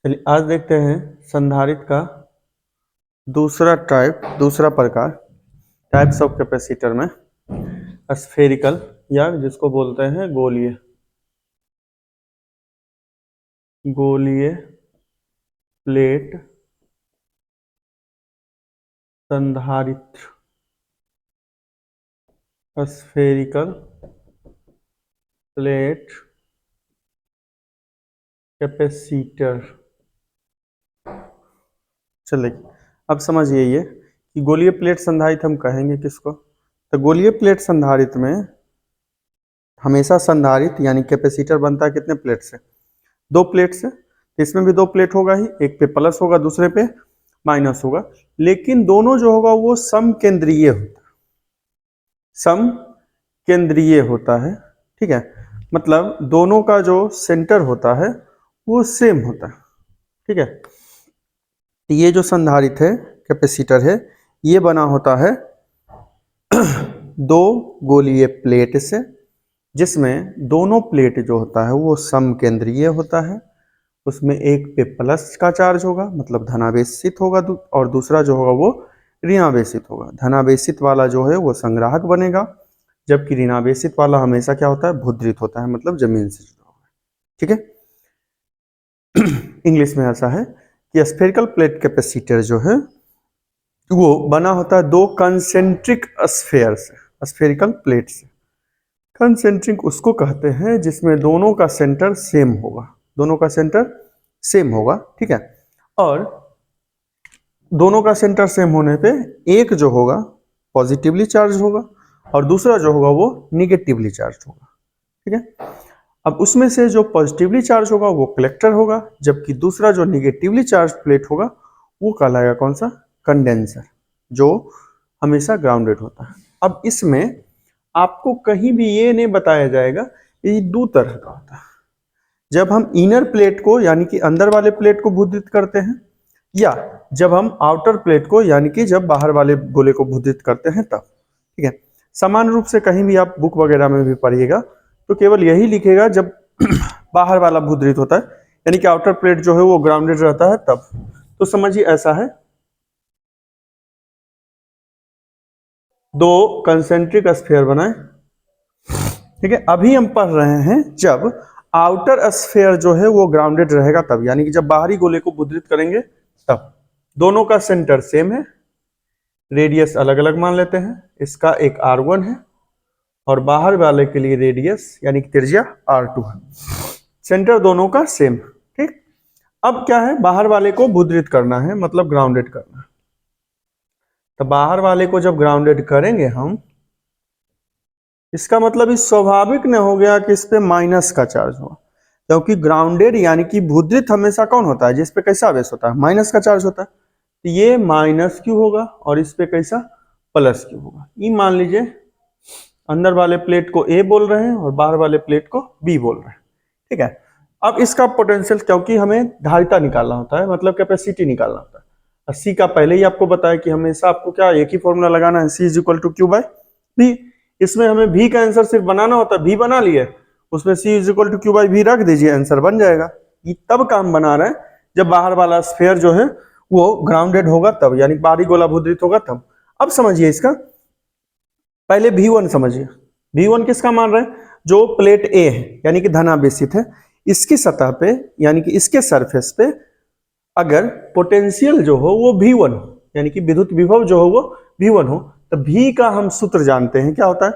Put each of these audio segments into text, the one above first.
चलिए आज देखते हैं संधारित्र का दूसरा प्रकार टाइप्स ऑफ कैपेसिटर में स्फेरिकल या जिसको बोलते हैं गोलीय प्लेट संधारित्र स्फेरिकल प्लेट कैपेसिटर। चलिए अब समझिए ये कि गोलीय प्लेट संधारित्र हम कहेंगे किसको। तो गोलीय प्लेट संधारित्र में हमेशा संधारित्र यानी कैपेसिटर बनता है कितने प्लेट से? दो प्लेट से। इसमें भी दो प्लेट होगा ही, एक पे प्लस होगा दूसरे पे माइनस होगा, लेकिन दोनों जो होगा वो समकेंद्रीय होता है। समकेंद्रीय होता है, ठीक है, मतलब दोनों का जो सेंटर होता है वो सेम होता है, ठीक है। ये जो संधारित्र है कैपेसिटर है ये बना होता है दो गोलीय प्लेट से, जिसमें दोनों प्लेट जो होता है वो समकेंद्रीय होता है। उसमें एक पे प्लस का चार्ज होगा मतलब धनावेशित होगा और दूसरा जो होगा वो ऋणावेशित होगा। धनावेशित वाला जो है वो संग्राहक बनेगा, जबकि ऋणावेशित वाला हमेशा क्या होता है? भुद्रित होता है, मतलब जमीन से जुड़ा हुआ है, ठीक है। इंग्लिश में ऐसा है कि स्फेरिकल प्लेट कैपेसिटर जो है वो बना होता है दो कंसेंट्रिक स्फेयर से, स्फेरिकल प्लेट से। कंसेंट्रिक उसको कहते हैं जिसमें दोनों का सेंटर सेम होगा, दोनों का सेंटर सेम होगा, ठीक है। और दोनों का सेंटर सेम होने पे एक जो होगा पॉजिटिवली चार्ज होगा और दूसरा जो होगा वो निगेटिवली चार्ज होगा, ठीक है। अब उसमें से जो पॉजिटिवली चार्ज होगा वो कलेक्टर होगा, जबकि दूसरा जो निगेटिवली चार्ज प्लेट होगा वो कहलाएगा कौन सा? कंडेंसर, जो हमेशा ग्राउंडेड होता है। अब इसमें आपको कहीं भी ये नहीं बताया जाएगा, ये दो तरह का होता है। जब हम इनर प्लेट को यानी कि अंदर वाले प्लेट को भुद्रित करते हैं, या जब हम आउटर प्लेट को यानी कि जब बाहर वाले गोले को भुद्रित करते हैं तब, ठीक है। समान रूप से कहीं भी आप बुक वगैरह में भी पढ़िएगा तो केवल यही लिखेगा जब बाहर वाला भुद्रित होता है यानी कि आउटर प्लेट जो है वो ग्राउंडेड रहता है तब। तो समझिए ऐसा है, दो कंसेंट्रिक स्फीयर बनाए, ठीक है। अभी हम पढ़ रहे हैं जब आउटर स्फीयर जो है वो ग्राउंडेड रहेगा तब, यानी कि जब बाहरी गोले को भुद्रित करेंगे तब। दोनों का सेंटर सेम है, रेडियस अलग अलग मान लेते हैं, इसका एक R1 है और बाहर वाले के लिए रेडियस यानी कि त्रिज्या R2 है। सेंटर दोनों का सेम, ठीक। अब क्या है? बाहर वाले को भुद्रित करना है, मतलब ग्राउंडेड करना है। तो बाहर वाले को जब ग्राउंडेड करेंगे हम, इसका मतलब इस स्वाभाविक न हो गया कि इस पे माइनस का चार्ज हुआ, क्योंकि ग्राउंडेड यानी कि भुद्रित हमेशा कौन होता है? जिस पे कैसा आवेश होता है? माइनस का चार्ज होता है। तो ये माइनस क्यों होगा और इस पे कैसा? प्लस क्यों होगा? ये मान लीजिए अंदर वाले प्लेट को A बोल रहे हैं और बाहर वाले प्लेट को B बोल रहे हैं, ठीक है। अब इसका पोटेंशियल, क्योंकि हमें धारिता निकालना होता है, मतलब कैपेसिटी निकालना होता है। और C का पहले ही आपको बताया कि हमेशा आपको क्या एक ही फॉर्मूला लगाना है, C = Q/V। इसमें हमें V का आंसर सिर्फ बनाना होता है, V बना लिए, उसमें C = Q/V रख दीजिए, आंसर बन जाएगा। ये तब काम बना रहे हैं जब बाहर वाला स्फीयर जो है वो ग्राउंडेड होगा तब, यानी बाहरी गोला भुद्रित होगा तब। अब समझिए इसका, पहले V1 समझिए। V1 किसका मान रहे हैं? जो प्लेट A है यानी कि धनावेशित है, इसकी सतह पे यानी कि इसके सरफेस पे अगर पोटेंशियल जो हो वो V1 हो, यानी कि विद्युत विभव जो हो वो V1 हो, तो V का हम सूत्र जानते हैं, क्या होता है?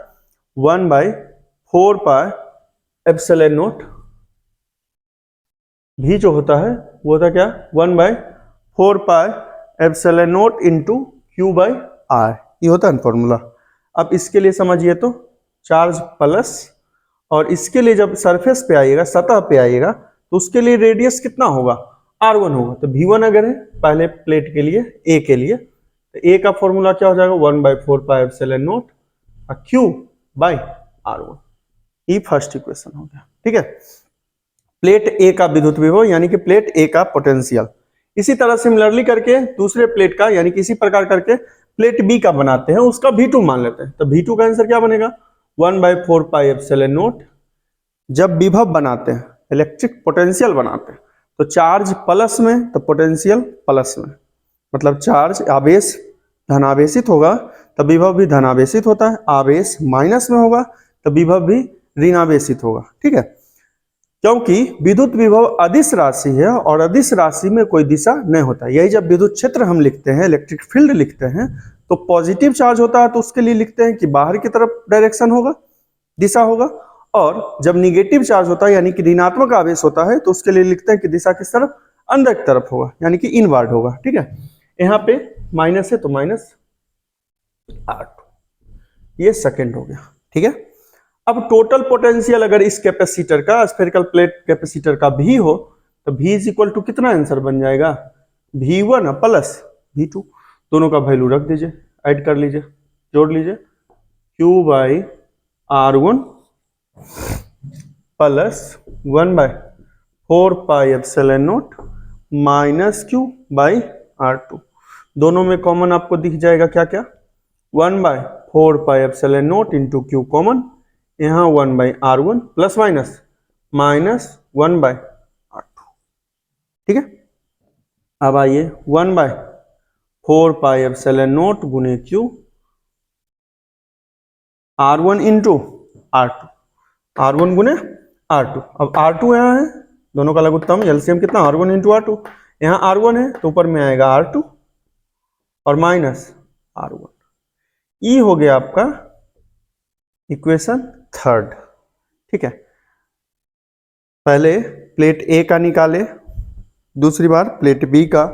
1/4πε0। V जो होता है वो होता है क्या? 1/4πε0 × Q/R, ये होता है फॉर्मूला। अब इसके लिए समझिए तो चार्ज प्लस, और इसके लिए जब सरफेस पे आइएगा, सतह पे आइएगा, तो उसके लिए रेडियस कितना होगा? R1 होगा। तो V1 अगर है पहले प्लेट के लिए A के लिए, तो A का फॉर्मूला क्या हो जाएगा? 1/4πε0 Q/R1। ये फर्स्ट इक्वेशन हो गया, ठीक है। प्लेट A का विद्युत विभव यानी कि प्लेट A का पोटेंशियल। इसी तरह सिमिलरली करके दूसरे प्लेट का यानी कि इसी प्रकार करके प्लेट B का बनाते हैं, उसका V2 मान लेते हैं। तो V2 का आंसर क्या बनेगा? 1/4πε0। जब विभव बनाते हैं, इलेक्ट्रिक पोटेंशियल बनाते हैं, तो चार्ज प्लस में तो पोटेंशियल प्लस में, मतलब चार्ज आवेश धनावेशित होगा तो विभव भी धनावेशित होता है, आवेश माइनस में होगा तो विभव भी ऋणावेशित होगा। ठीक है, क्योंकि विद्युत विभव अदिश राशि है और अदिश राशि में कोई दिशा नहीं होता। यही जब विद्युत क्षेत्र हम लिखते हैं, इलेक्ट्रिक फील्ड लिखते हैं, तो पॉजिटिव चार्ज होता है तो उसके लिए लिखते हैं कि बाहर की तरफ डायरेक्शन होगा, दिशा होगा, और जब निगेटिव चार्ज होता है यानी कि ऋणात्मक आवेश होता है तो उसके लिए लिखते हैं कि दिशा किस तरफ, अंदर की तरफ होगा, यानी कि इनवर्ड होगा। ठीक है, यहाँ पे माइनस है तो माइनस R2, ये सेकंड हो गया। ठीक है, अब टोटल पोटेंशियल अगर इस कैपेसिटर का, स्फेरिकल प्लेट कैपेसिटर का भी हो तो V इज इक्वल टू कितना आंसर बन जाएगा, V1 प्लस V2, दोनों का वैल्यू रख दीजिए, ऐड कर लीजिए, जोड़ लीजिए, Q by R1 plus 1/4 pi epsilon not minus Q by R2, दोनों में कॉमन आपको दिख जाएगा क्या क्या, 1/4 पाई epsilon not into Q common, यहाँ 1/R1 plus minus minus 1/R2। ठीक है, अब आइए 1/4 पाई एप्सिलॉन नॉट गुने Q R1 into R2, R1 गुने R2। अब R2 यहाँ है, दोनों का लघुत्तम एलसीएम कितना, R1 इंटू R2, यहाँ R1 है तो ऊपर में आएगा R2 और माइनस R1। ये हो गया आपका इक्वेशन थर्ड। ठीक है, पहले प्लेट ए का निकाले, दूसरी बार प्लेट बी का।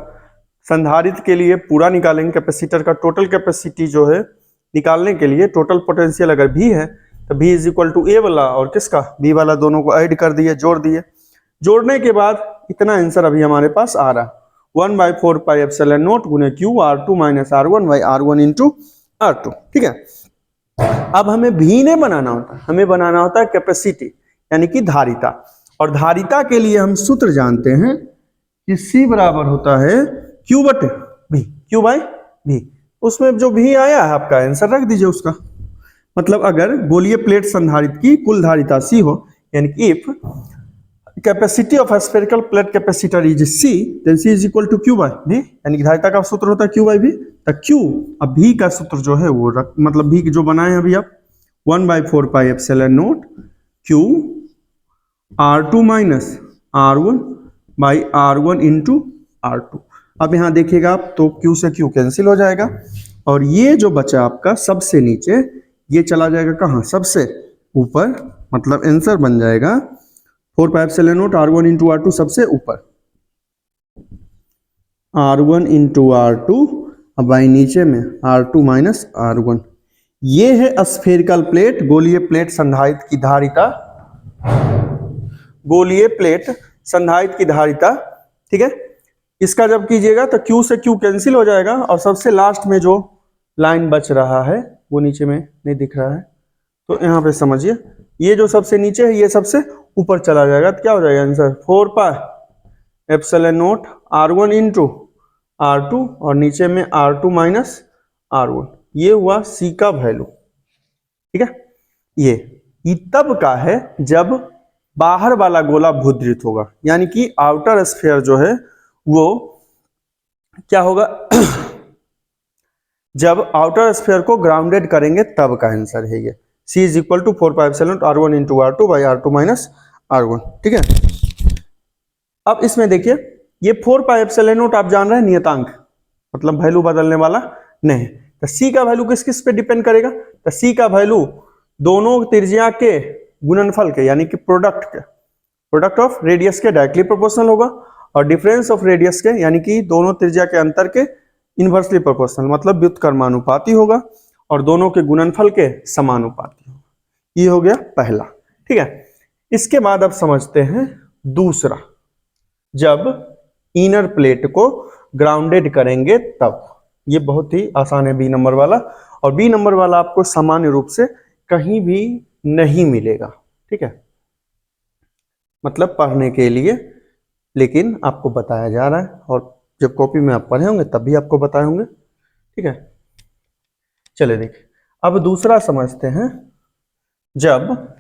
संधारित्र के लिए पूरा निकालेंगे, कैपेसिटर का टोटल कैपेसिटी जो है निकालने के लिए, टोटल पोटेंशियल अगर भी है तो V इज इक्वल टू ए वाला और किसका, बी वाला, दोनों को ऐड कर दिए, जोड़ दिए। जोड़ने के बाद इतना आंसर अभी हमारे पास आ रहा, 1/4 पाई एप्सिलॉन नॉट गुने Q R2 minus R1 by R1 into R2। ठीक है, अब हमें V नहीं बनाना होता, हमें बनाना होता है कैपेसिटी यानी कि धारिता, और धारिता के लिए हम सूत्र जानते हैं कि C बराबर होता है Q बटे V, Q बाई V। उसमें जो V आया है आपका आंसर रख दीजिए उसका, मतलब अगर गोलीय प्लेट संधारित्र की कुल धारिता C हो, यानी कि if capacity of spherical plate capacitor is C, then C is equal to Q by V, यानी कि धारिता का सूत्र होता है Q बाई V। तो Q, अब V का सूत्र जो है वो मतलब V जो बनाए अभी आप, 1/4 पाई epsilon not Q R2 minus R1 by R1 into R2। अब यहाँ देखिएगा आप तो Q से Q कैंसिल हो जाएगा, और ये जो बचा आपका सबसे नीचे, ये चला जाएगा कहाँ, सबसे ऊपर, मतलब आंसर बन जाएगा 4 pi epsilon not R1 into R2 सबसे ऊपर, R1 इंटू R2 अब बाई नीचे में R2 माइनस R1। ये है स्फेरिकल प्लेट, गोलीय प्लेट संधारित्र की धारिता, गोलीय प्लेट संधारित्र की धारिता। ठीक है, इसका जब कीजिएगा तो Q से Q कैंसिल हो जाएगा, और सबसे लास्ट में जो लाइन बच रहा है वो नीचे में नहीं दिख रहा है, तो यहाँ पे समझिए, ये जो सबसे नीचे है ये सबसे ऊपर चला जाएगा, तो क्या हो जाएगा answer, 4 pi epsilon not R1 into R2 और नीचे में R2 माइनस R1। ये हुआ C का वैल्यू। ठीक है, ये तब का है जब बाहर वाला गोला भूद्रित होगा, यानी कि आउटर स्फीयर जो है वो क्या होगा जब आउटर स्फीयर को ग्राउंडेड करेंगे तब का आंसर है ये, C is equal to 4 pi epsilon R1 into R2 by R2 minus R1। ठीक है, अब इसमें देखिए ये 4 पाई एप्सिलॉन नॉट आप जान रहे हैं नियतांक, मतलब वैल्यू बदलने वाला नहीं, तो C का वैल्यू किस किस पे डिपेंड करेगा, तो C का वैल्यू दोनों त्रिज्या के गुणनफल के, यानी कि प्रोडक्ट के, प्रोडक्ट ऑफ रेडियस के डायरेक्टली प्रोपोर्शनल होगा, और डिफरेंस ऑफ रेडियस के, यानी कि दोनों त्रिज्या के अंतर के इनवर्सली प्रोपोर्शनल, मतलब व्युत्क्रमानुपाती होगा, और दोनों के गुणनफल के समानुपाती होगा। ये हो गया पहला। ठीक है, इसके बाद अब समझते हैं दूसरा, जब इनर प्लेट को ग्राउंडेड करेंगे तब। ये बहुत ही आसान है बी नंबर वाला, और बी नंबर वाला आपको सामान्य रूप से कहीं भी नहीं मिलेगा। ठीक है, मतलब पढ़ने के लिए, लेकिन आपको बताया जा रहा है, और जब कॉपी में आप पढ़े होंगे तब भी आपको बताए होंगे। ठीक है, चले देखिए अब दूसरा समझते हैं, जब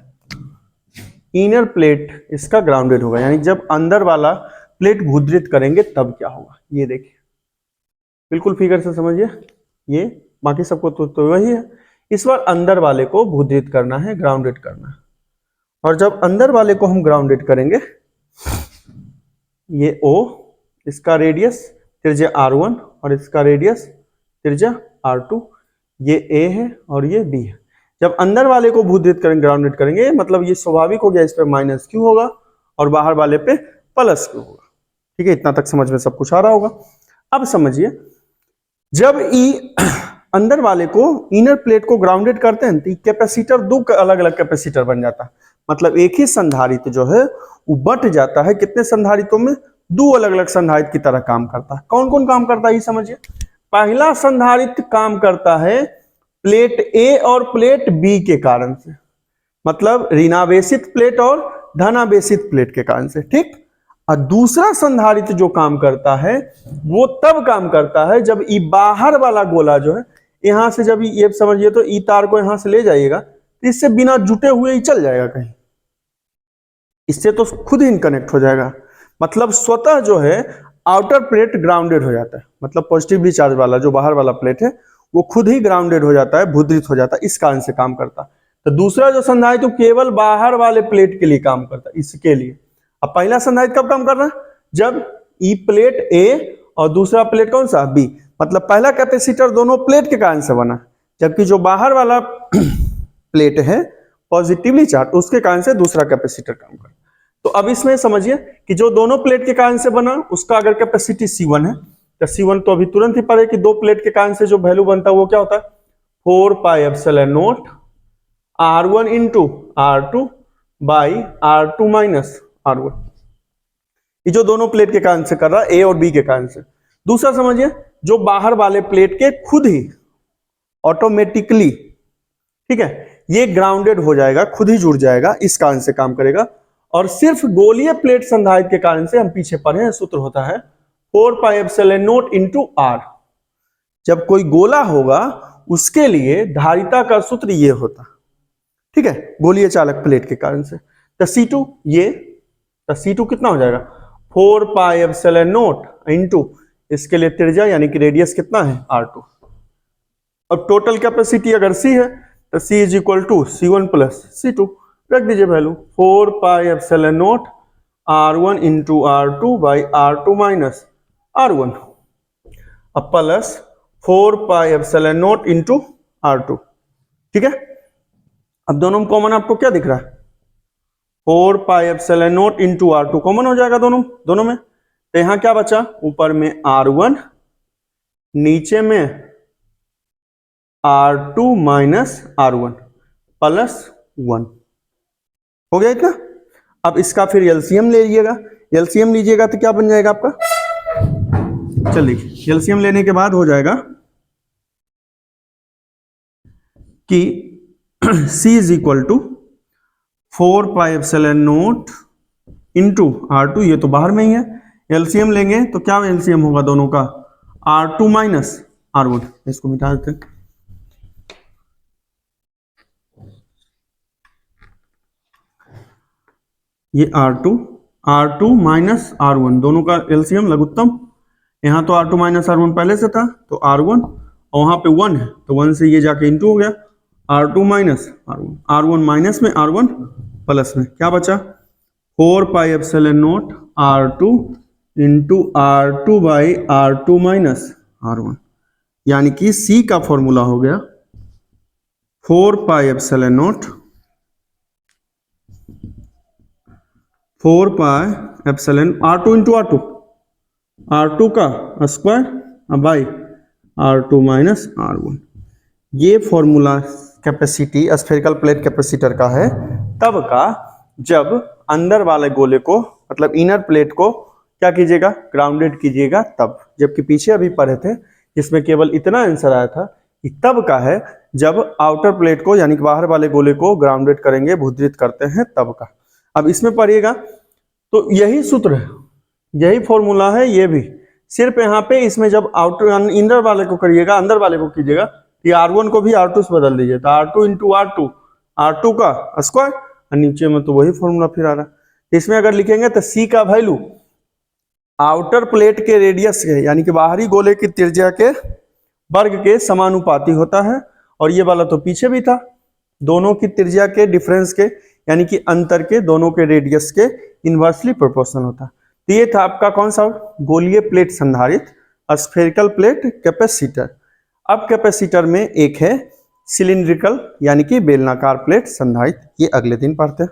इनर प्लेट इसका ग्राउंडेड होगा, यानी जब अंदर वाला प्लेट भूद्रित करेंगे तब क्या होगा, ये देखिए बिल्कुल फिगर से समझिए, ये बाकी सबको तो वही है। इस बार अंदर वाले को भूद्रित करना है, ग्राउंडेड करना है, और जब अंदर वाले को हम ग्राउंडेड करेंगे, ये O, इसका रेडियस त्रिज्या R1 और इसका रेडियस त्रिज्या R2, ये A है और ये B है। जब अंदर वाले को भूद्रित करेंगे, ग्राउंडेड करेंगे, मतलब ये स्वाभाविक हो गया, इस पे माइनस Q होगा और बाहर वाले पे प्लस Q होगा। ठीक है, इतना तक समझ में सब कुछ आ रहा होगा। अब समझिए, जब E अंदर वाले को, इनर प्लेट को ग्राउंडेड करते हैं तो कैपेसिटर दो अलग अलग कैपेसिटर बन जाता है, मतलब एक ही संधारित्र जो है वो बट जाता है कितने संधारित्रों में, दो अलग अलग संधारित्र की तरह काम करता है। कौन कौन काम करता है ये समझिए। पहला संधारित्र काम करता है प्लेट ए और प्लेट बी के कारण से, मतलब ऋणावेशित प्लेट और धनावेशित प्लेट के कारण से, ठीक। और दूसरा संधारित्र जो काम करता है वो तब काम करता है जब ई बाहर वाला गोला जो है, यहां से जब ये समझिए तो ई तार को यहां से ले जाइएगा तो इससे बिना जुटे हुए ही चल जाएगा कहीं, इससे तो खुद ही कनेक्ट हो जाएगा, मतलब स्वतः जो है आउटर प्लेट ग्राउंडेड हो जाता है, मतलब पॉजिटिवली चार्ज वाला जो बाहर वाला प्लेट है वो खुद ही ग्राउंडेड हो जाता है, भूद्रित हो जाता है, इस कारण से काम करता है। तो दूसरा जो संधारित्र तो केवल बाहर वाले प्लेट के लिए काम करता है, इसके लिए। अब पहला संधारित्र कब काम कर रहा है, जब ई प्लेट ए और दूसरा प्लेट कौन सा, बी, मतलब पहला कैपेसिटर दोनों प्लेट के कारण से बना, जबकि जो बाहर वाला प्लेट है पॉजिटिवली चार्ज, उसके कारण से दूसरा कैपेसिटर काम करता है। तो अब इसमें समझिए कि जो दोनों प्लेट के कारण से बना उसका अगर कैपेसिटी C1 है तो C1 तो अभी तुरंत ही पढ़े कि दो प्लेट के कारण से जो वैल्यू बनता है वो क्या होता है, 4 pi epsilon not R1 into R2 by R2 minus R1, ये जो दोनों प्लेट के कारण से कर रहा है, A और B के कारण से। दूसरा समझिए, जो बाहर वाले प्लेट के खुद ही ऑटोमेटिकली, ठीक है, ये ग्राउंडेड हो जाएगा, खुद ही जुड़ जाएगा, इस कारण से काम करेगा। और सिर्फ गोलीय प्लेट संधारित्र के कारण से हम पीछे पढ़े हैं, सूत्र होता है 4 pi epsilon not into R। जब कोई गोला होगा उसके लिए धारिता का सूत्र ये होता, ठीक है, गोलीय चालक प्लेट के कारण से। तो C2 ये, तो C2 कितना हो जाएगा, 4 पाई एप्सिलॉन नॉट इंटू इसके लिए त्रिज्या यानी कि रेडियस कितना है R2, और टोटल कैपेसिटी अगर C है तो C is equal to C1 plus C2, रख दीजिए value 4 pi epsilon not R1 into R2 by R2 minus R1, अब plus 4 pi epsilon not into R2, ठीक है। अब दोनों में कॉमन आपको क्या दिख रहा है, 4 pi epsilon not into R2 common हो जाएगा दोनों में, तो यहां क्या बचा, ऊपर में R1, नीचे में R2 माइनस R1 प्लस 1, हो गया इतना। अब इसका फिर एलसीएम ले लीजिएगा, एलसीएम लीजिएगा तो क्या बन जाएगा आपका, चलिए एलसीएम लेने के बाद हो जाएगा कि C is equal to 4 pi epsilon not into R2, ये तो बाहर में ही है, एलसीएम लेंगे तो क्या एलसीएम होगा दोनों का, R2 माइनस R1, इसको मिटा देते हैं, ये R2 माइनस R1 दोनों का एलसीएम लघुत्तम, यहां तो R2 माइनस R1 पहले से था तो R1, और वहां पे 1 है तो 1 से ये जाके इंटू हो गया, R2 minus R1, R1 minus में R1 प्लस में क्या बचा, 4 pi epsilon not R2 into R2 by R2 minus R1, यानी कि C का फॉर्मूला हो गया 4 pi epsilon not 4 pi epsilon R2 into R2 का square by R2 minus R1, ये formula capacity spherical plate capacitor का है तब का जब अंदर वाले गोले को, मतलब इनर प्लेट को क्या कीजिएगा, ग्राउंडेड कीजिएगा तब, जबकि पीछे अभी पढ़े थे जिसमें केवल इतना आंसर आया था कि तब का है जब आउटर प्लेट को यानी कि बाहर वाले गोले को ग्राउंडेड करेंगे, भूद्रित करते हैं तब का। अब इसमें पढ़िएगा तो यही सूत्र है, यही फॉर्मूला है, ये भी सिर्फ यहाँ पे इसमें जब आउटर इनर वाले को करिएगा, अंदर वाले को कीजिएगा, ये R1 को भी R2 से बदल दीजिए, तो R2 इंटू R2 का स्क्वायर, और नीचे में तो वही फॉर्मूला फिर आ रहा है। इसमें अगर लिखेंगे तो C का वैल्यू आउटर प्लेट के रेडियस के यानी कि बाहरी गोले की त्रिज्या के वर्ग के समानुपाती होता है। और ये वाला तो पीछे भी था, दोनों की त्रिज्या के डिफरेंस के यानी कि अंतर के दोनों के रेडियस के इनवर्सली प्रोपोर्शनल होता है। तो ये था आपका कौन सा गोलीय प्लेट संधारित्र, स्फेरिकल प्लेट कैपेसिटर। अब कैपेसिटर में एक है सिलिंड्रिकल यानी कि बेलनाकार प्लेट संधारित्र, ये अगले दिन पढ़ते हैं।